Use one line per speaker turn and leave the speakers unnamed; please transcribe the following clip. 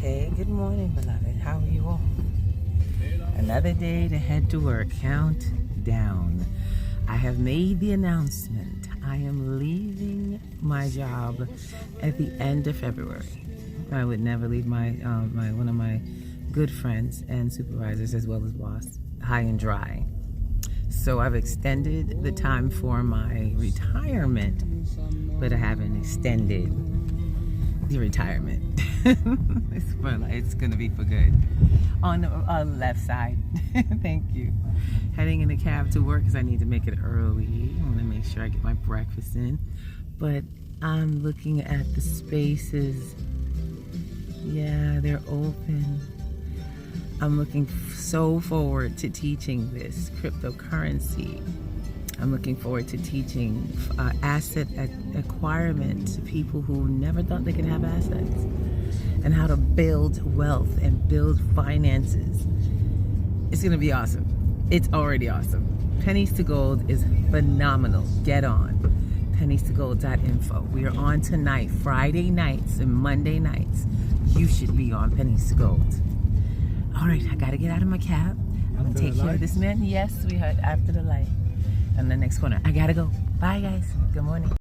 Okay, good morning, beloved. How are you all? Another day to head to work. Count down. I have made the announcement. I am leaving my job at the end of February. I would never leave my one of my good friends and supervisors as well as boss high and dry. So I've extended the time for my retirement, but I haven't extended the retirement. It's gonna be for good. On the left side. Thank you. Heading in the cab to work because I need to make it early. I want to make sure I get my breakfast in. But I'm looking at the spaces. Yeah, they're open. I'm looking so forward to teaching this cryptocurrency. I'm looking forward to teaching asset acquirement to people who never thought they could have assets, and how to build wealth and build finances. It's gonna be awesome. It's already awesome. Pennies to Gold is phenomenal. Get on. Penniestogold.info. We are on tonight, Friday nights and Monday nights. You should be on Pennies to Gold. All right, I gotta get out of my cab. I'm gonna take care of this man. Yes, sweetheart, after the light. On the next corner. I gotta go. Bye, guys. Good morning.